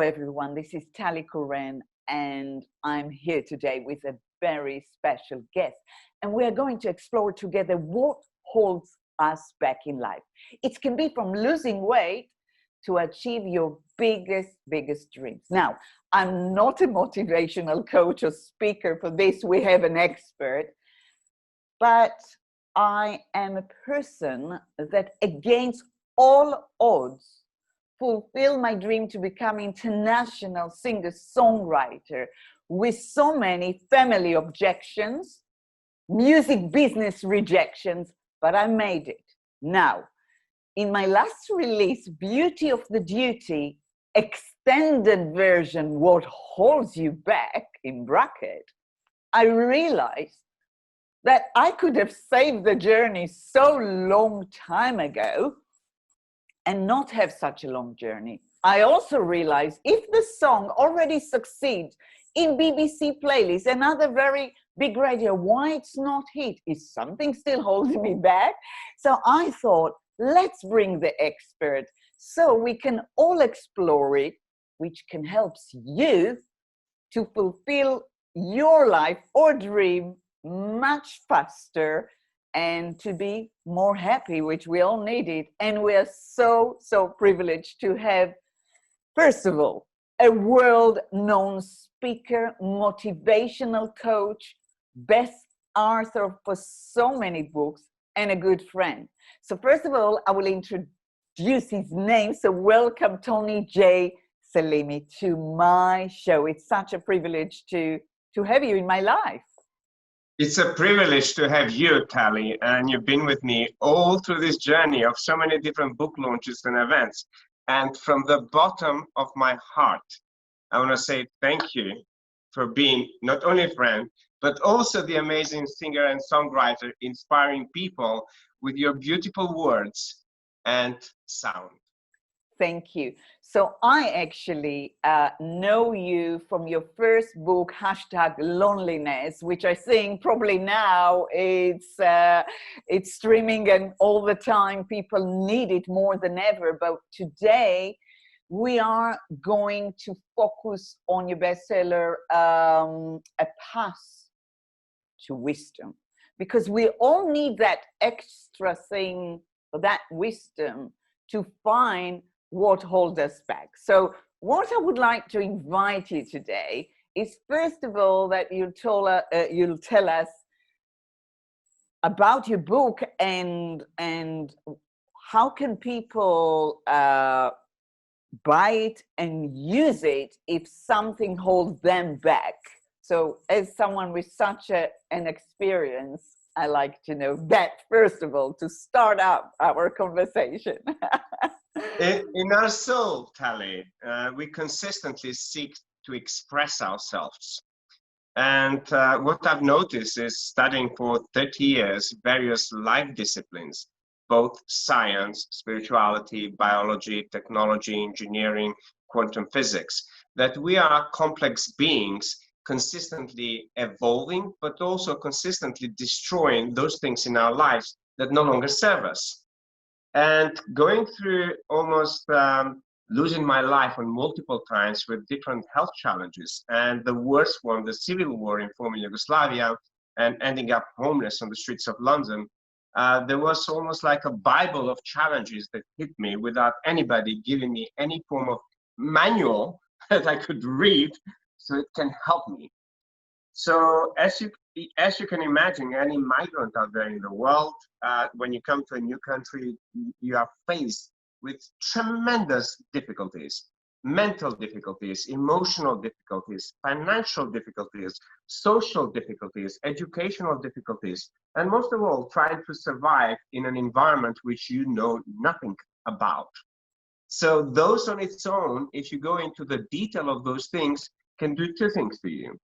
everyone, this is Tally Koren, and I'm here today with a very special guest. And we are going to explore together what holds us back in life. It can be from losing weight to achieve your biggest dreams. Now, I'm not a motivational coach or speaker. For this, we have an expert. But I am a person that, against all odds, fulfill my dream to become international singer-songwriter with so many family objections, music business rejections, but I made it. Now, in my last release, Beauty of the Duty, extended version, What Holds You Back, in bracket, I realized that I could have saved the journey so long time ago and not have such a long journey. I also realized if the song already succeeds in BBC playlists and other very big radio, why it's not hit? Is something still holding me back? So I thought, let's bring the expert so we can all explore it, which can help you to fulfill your life or dream much faster and to be more happy, which we all need it. And we are so privileged to have, first of all, a world-known speaker, motivational coach, best author for so many books, and a good friend. So first of all, I will introduce his name. So welcome, Tony J Selimi, to my show. It's such a privilege to have you in my life. It's a privilege to have you, Tally, and you've been with me all through this journey of so many different book launches and events. And from the bottom of my heart, I want to say thank you for being not only a friend, but also the amazing singer and songwriter, inspiring people with your beautiful words and sound. Thank you. So I actually know you from your first book, #Loneliness, which I think probably now it's streaming and all the time. People need it more than ever. But today we are going to focus on your bestseller, A Path to Wisdom, because we all need that extra thing, that wisdom, to find what holds us back. So what I would like to invite you today is, first of all, that you'll tell us about your book and how can people buy it and use it if something holds them back. So as someone with such an experience, I like to know that, first of all, to start up our conversation. In our soul, Tally, we consistently seek to express ourselves. And what I've noticed is, studying for 30 years various life disciplines, both science, spirituality, biology, technology, engineering, quantum physics, that we are complex beings consistently evolving, but also consistently destroying those things in our lives that no longer serve us. And going through almost losing my life on multiple times with different health challenges, and the worst one, the civil war in former Yugoslavia, and ending up homeless on the streets of London, there was almost like a Bible of challenges that hit me without anybody giving me any form of manual that I could read so it can help me. So as you can imagine, any migrant out there in the world, when you come to a new country, you are faced with tremendous difficulties, mental difficulties, emotional difficulties, financial difficulties, social difficulties, educational difficulties, and most of all, trying to survive in an environment which you know nothing about. So those on its own, if you go into the detail of those things, can do two things to you.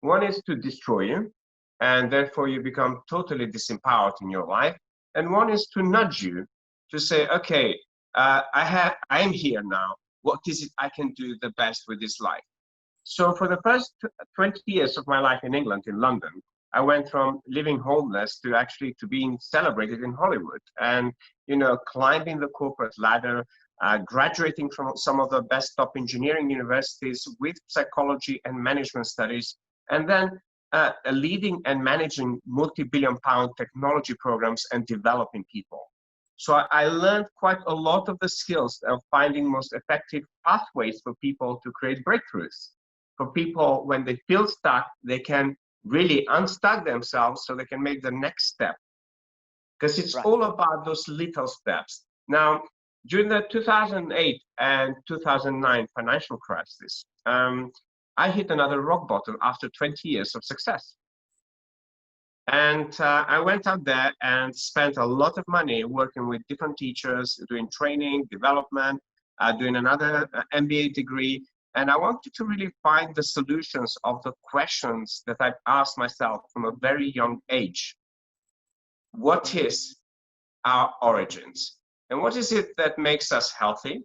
One is to destroy you, and therefore you become totally disempowered in your life. And one is to nudge you to say, okay, I am here now. What is it I can do the best with this life? So for the first 20 years of my life in England, in London, I went from living homeless to actually to being celebrated in Hollywood, and, you know, climbing the corporate ladder, graduating from some of the best top engineering universities with psychology and management studies, and then leading and managing multi-billion-pound technology programs and developing people. So I learned quite a lot of the skills of finding most effective pathways for people to create breakthroughs. For people, when they feel stuck, they can really unstuck themselves so they can make the next step. Because it's all about those little steps. Now, during the 2008 and 2009 financial crisis, I hit another rock bottom after 20 years of success. And I went out there and spent a lot of money working with different teachers, doing training, development, doing another MBA degree. And I wanted to really find the solutions of the questions that I've asked myself from a very young age. What is our origins? And what is it that makes us healthy?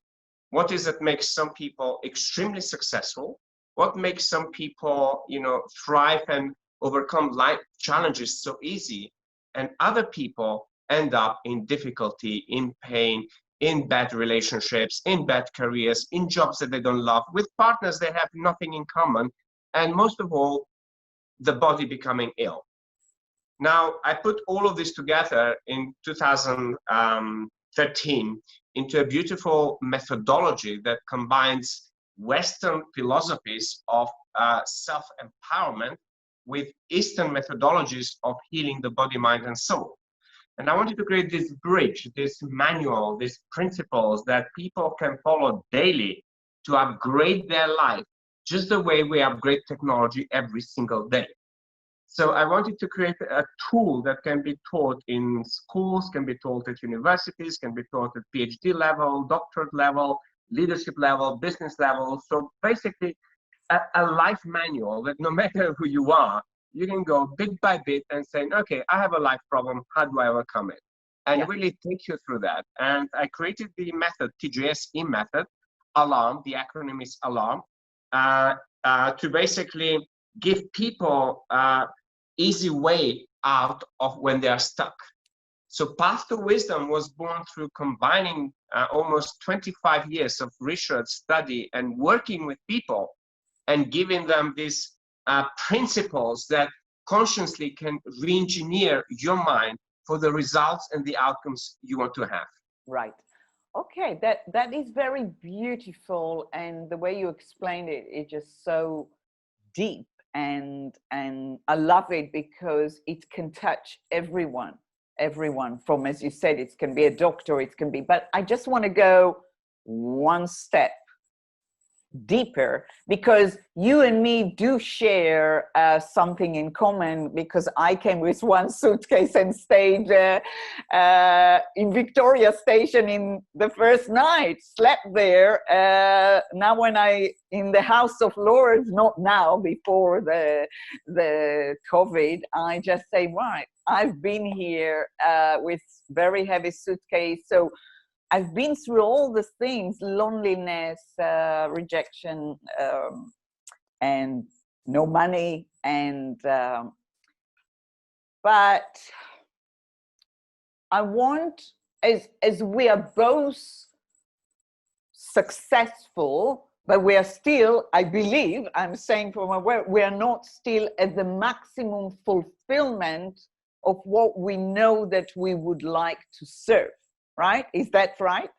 What is it that makes some people extremely successful? What makes some people, thrive and overcome life challenges so easy, and other people end up in difficulty, in pain, in bad relationships, in bad careers, in jobs that they don't love, with partners they have nothing in common, and most of all, the body becoming ill. Now, I put all of this together in 2013 into a beautiful methodology that combines Western philosophies of self-empowerment with Eastern methodologies of healing the body, mind, and soul. And I wanted to create this bridge, this manual, these principles that people can follow daily to upgrade their life, just the way we upgrade technology every single day. So I wanted to create a tool that can be taught in schools, can be taught at universities, can be taught at PhD level, doctorate level, leadership level, business level. So basically, a life manual that no matter who you are, you can go bit by bit and say, okay, I have a life problem. How do I overcome it? And really take you through that. And I created the method, TJSE method, ALARM, the acronym is ALARM, to basically give people easy way out of when they are stuck. So Path to Wisdom was born through combining almost 25 years of research, study, and working with people and giving them these principles that consciously can re-engineer your mind for the results and the outcomes you want to have. Right. Okay, that is very beautiful, and the way you explained it is just so deep, and I love it because it can touch everyone from, as you said, it can be a doctor, it can be, but I just want to go one step deeper, because you and me do share something in common, because I came with one suitcase and stayed in Victoria Station in the first night, slept there. Now when I in the House of Lords, not now, before the COVID, I just say, right, I've been here with very heavy suitcase, so I've been through all the things, loneliness, rejection, and no money. And, but I want, as we are both successful, but we are still, I believe, I'm saying from where we are not still at the maximum fulfillment of what we know that we would like to serve. Right? Is that right?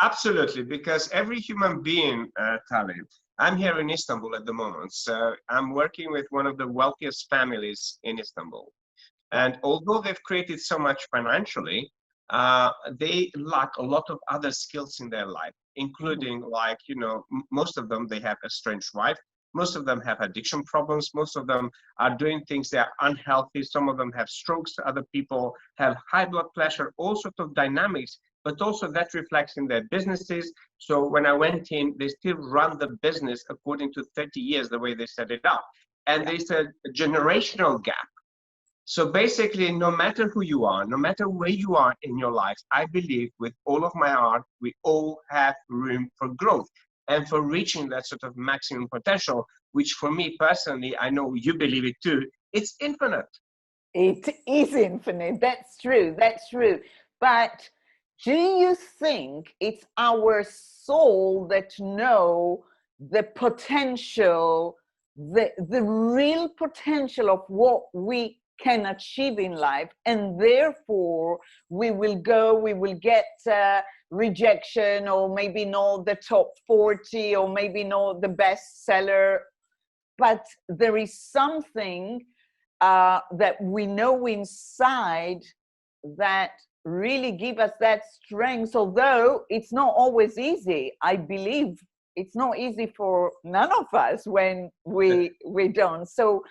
Absolutely, because every human being, Tally, I'm here in Istanbul at the moment, so I'm working with one of the wealthiest families in Istanbul. And although they've created so much financially, they lack a lot of other skills in their life, including like, most of them, they have a estranged wife. Most of them have addiction problems. Most of them are doing things that are unhealthy. Some of them have strokes. Other people have high blood pressure, all sorts of dynamics, but also that reflects in their businesses. So when I went in, they still run the business according to 30 years, the way they set it up. And there's a generational gap. So basically, no matter who you are, no matter where you are in your life, I believe with all of my heart, we all have room for growth and for reaching that sort of maximum potential, which for me personally, I know you believe it too, it's infinite. It is infinite. That's true. That's true. But Do you think it's our soul that know the potential, the real potential of what we can achieve in life, and therefore we will get rejection, or maybe not the top 40, or maybe not the bestseller, but there is something that we know inside that really give us that strength, although it's not always easy. I believe it's not easy for none of us when we don't. So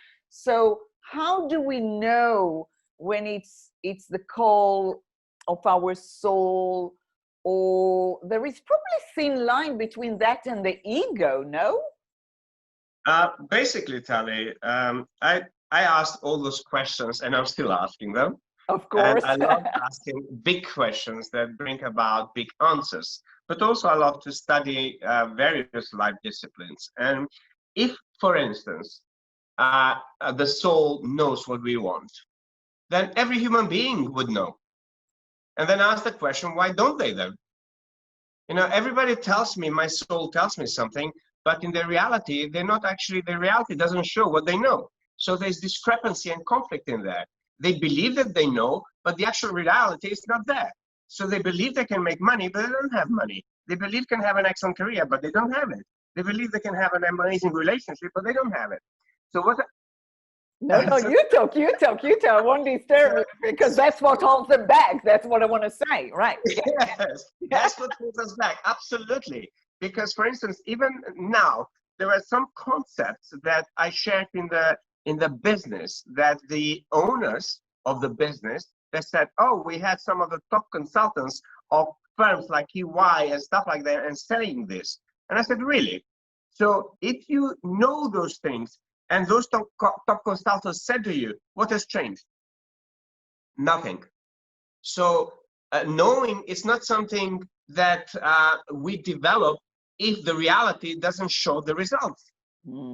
how do we know when it's the call of our soul, or there is probably a thin line between that and the ego, no? Basically, Tally, I asked all those questions, and I'm still asking them. Of And course. I love asking big questions that bring about big answers. But also, I love to study various life disciplines. And if, for instance, the soul knows what we want, then every human being would know. And then ask the question, why don't they then? You know, everybody tells me, my soul tells me something, but in the reality, they're not actually, the reality doesn't show what they know. So there's discrepancy and conflict in there. They believe that they know, but the actual reality is not there. So they believe they can make money, but they don't have money. They believe can have an excellent career, but they don't have it. They believe they can have an amazing relationship, but they don't have it. So what? No, so, you talk. I won't disturb you, because that's what holds them back. That's what I want to say, right? Yes, that's what pulls us back. Absolutely. Because, for instance, even now, there are some concepts that I shared in the business that the owners of the business, they said, oh, we had some of the top consultants of firms like EY and stuff like that and saying this. And I said, really? So if you know those things and those top consultants said to you, what has changed? Nothing. So knowing is not something that we develop if the reality doesn't show the results.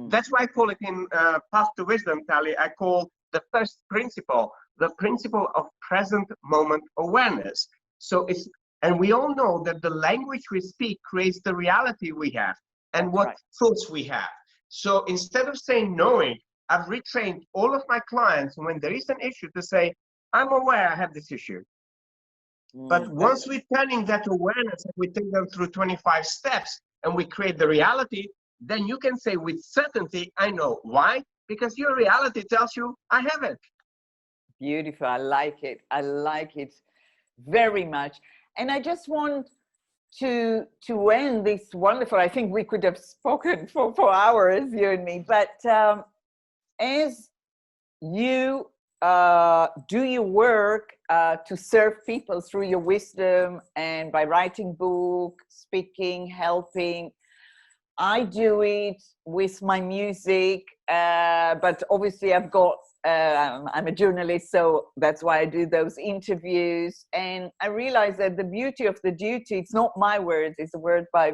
That's why I call it in Path to Wisdom, Tally, I call the first principle, the principle of present moment awareness. So it's, and we all know that the language we speak creates the reality we have and That's what right. thoughts we have. So instead of saying knowing, I've retrained all of my clients when there is an issue to say, I'm aware I have this issue. But once we're turning that awareness and we take them through 25 steps and we create the reality, then you can say with certainty, I know. Why? Because your reality tells you, I have it. Beautiful. I like it. I like it very much. And I just want to end this wonderful, I think we could have spoken for hours, you and me, but as you do your work to serve people through your wisdom and by writing book, speaking, helping, I do it with my music, but obviously I've got, I'm a journalist, so that's why I do those interviews. And I realize that the beauty of the duty, it's not my words, it's a word by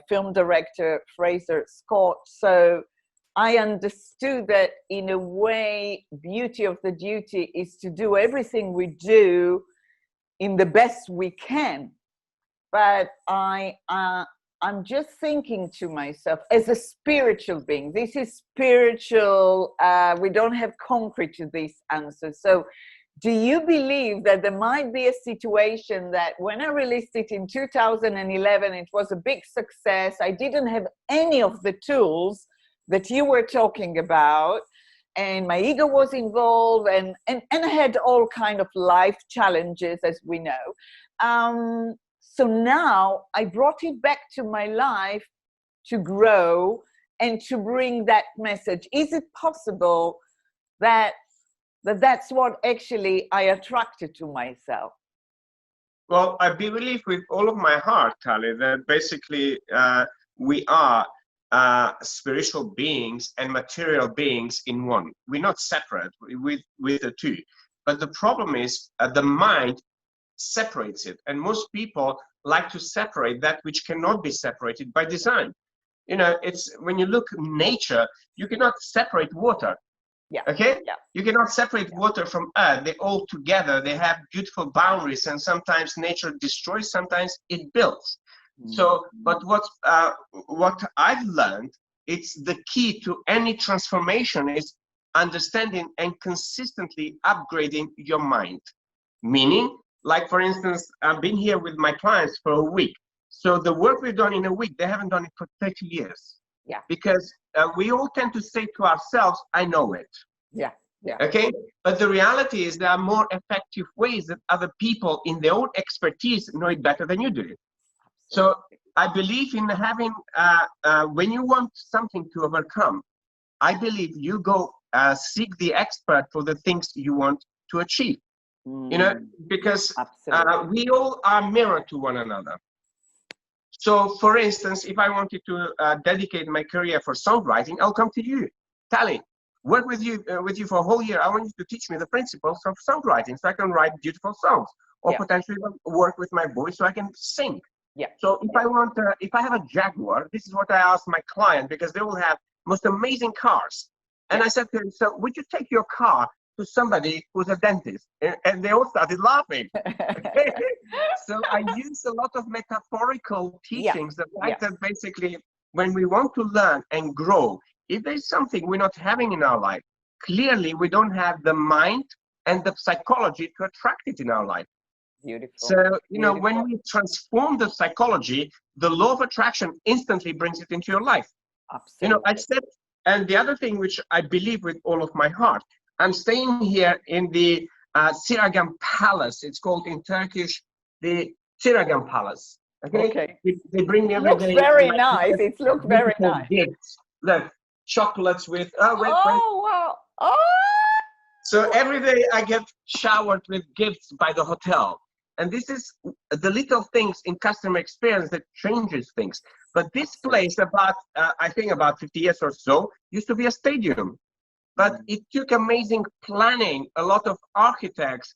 film director Fraser Scott. So I understood that in a way, beauty of the duty is to do everything we do in the best we can. But I'm just thinking to myself, as a spiritual being, this is spiritual, we don't have concrete to this answer. So do you believe that there might be a situation that when I released it in 2011, it was a big success, I didn't have any of the tools that you were talking about, and my ego was involved, and I had all kind of life challenges, as we know. So now I brought it back to my life to grow and to bring that message. Is it possible that that's what actually I attracted to myself? Well, I believe with all of my heart, Tali, that basically we are spiritual beings and material beings in one. We're not separate with the two. But the problem is the mind separates it. And most people like to separate that which cannot be separated by design. You know, it's when you look nature, you cannot separate water. Yeah. Okay? Yeah. You cannot separate water from earth. They all together, they have beautiful boundaries, and sometimes nature destroys, sometimes it builds. So, but what I've learned, it's the key to any transformation is understanding and consistently upgrading your mind. Meaning, like for instance, I've been here with my clients for a week. So the work we've done in a week, they haven't done it for 30 years. Yeah. Because we all tend to say to ourselves, I know it. Yeah. Yeah. Okay, but the reality is there are more effective ways that other people in their own expertise know it better than you do. So I believe in having, when you want something to overcome, I believe you go seek the expert for the things you want to achieve. You know, because we all are mirror to one another. So, for instance, if I wanted to dedicate my career for songwriting, I'll come to you, Tally, work with you for a whole year. I want you to teach me the principles of songwriting so I can write beautiful songs, or potentially work with my voice so I can sing. Yeah. So if I want, if I have a Jaguar, this is what I ask my client, because they will have most amazing cars. And I said to him, so would you take your car to somebody who's a dentist? And they all started laughing. So I use a lot of metaphorical teachings, the fact that basically when we want to learn and grow, if there's something we're not having in our life, clearly we don't have the mind and the psychology to attract it in our life. Beautiful. So, you know, when we transform the psychology, the law of attraction instantly brings it into your life. Absolutely. You know, I said, and the other thing which I believe with all of my heart, I'm staying here in the Siragam Palace. It's called in Turkish the Siragam Palace. Okay. They bring me every day. Looks very nice. It looks very nice. Gifts. Look, chocolates with. Wow. Oh. So every day I get showered with gifts by the hotel. And this is the little things in customer experience that changes things. But this place, about I think about 50 years or so, used to be a stadium. But it took amazing planning, a lot of architects,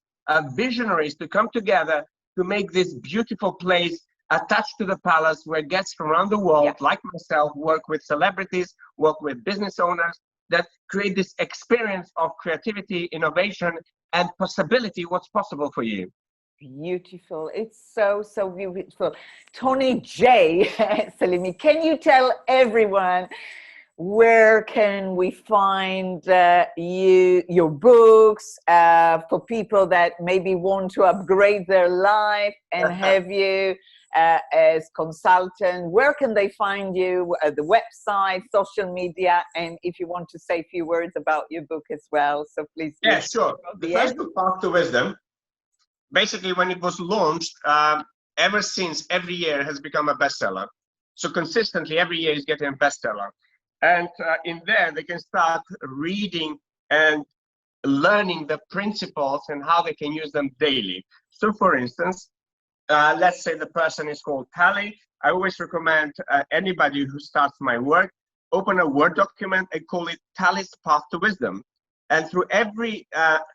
visionaries to come together to make this beautiful place attached to the palace, where guests from around the world, like myself, work with celebrities, work with business owners, that create this experience of creativity, innovation, and possibility, what's possible for you. Beautiful. It's so, so beautiful. Tony J Selimi, can you tell everyone where can we find your books for people that maybe want to upgrade their life and have you as consultant? Where can they find you? The website, social media, and if you want to say a few words about your book as well, so please. Yeah, sure. The first book, Path to Wisdom, basically when it was launched, ever since, every year has become a bestseller. So consistently, every year is getting a bestseller. And in there, they can start reading and learning the principles and how they can use them daily. So for instance, let's say the person is called Tally. I always recommend anybody who starts my work, open a Word document and call it Tally's Path to Wisdom. And through every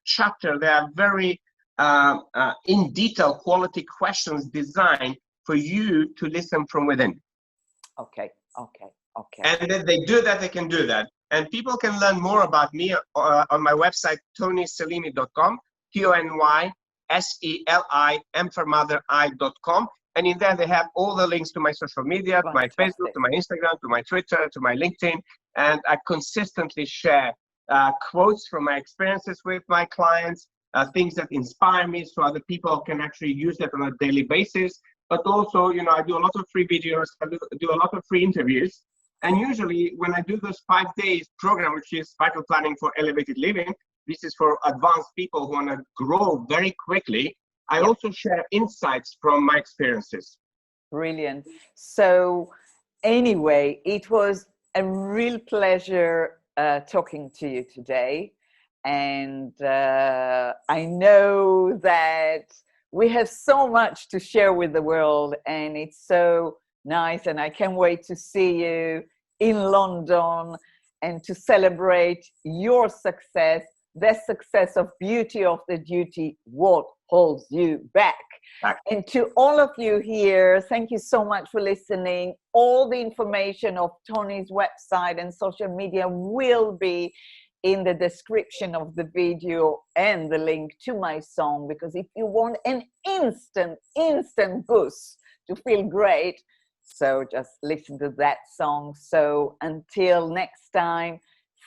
chapter, there are very in detail quality questions designed for you to listen from within. Okay. And if they do that, they can do that. And people can learn more about me on my website, tonyselimi.com, TonySelim, for mother, I.com. And in there, they have all the links to my social media, to my Facebook, to my Instagram, to my Twitter, to my LinkedIn. And I consistently share quotes from my experiences with my clients, things that inspire me so other people can actually use that on a daily basis. But also, you know, I do a lot of free videos, I do a lot of free interviews. And usually when I do this 5 days program, which is Vital Planning for Elevated Living, this is for advanced people who want to grow very quickly. I also share insights from my experiences. Brilliant. So anyway, it was a real pleasure talking to you today. And I know that we have so much to share with the world, and it's so nice. And I can't wait to see you in London and to celebrate your success, the success of Beauty of the Duty, what holds you back. And to all of you here, thank you so much for listening. All the information of Tony's website and social media will be in the description of the video and the link to my song, because if you want an instant boost to feel great, so just listen to that song. So until next time,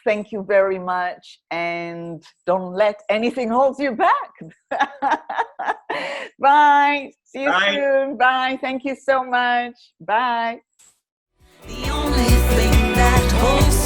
thank you very much, and don't let anything hold you back. Bye. See you soon. Bye. Thank you so much. Bye. The only thing that holds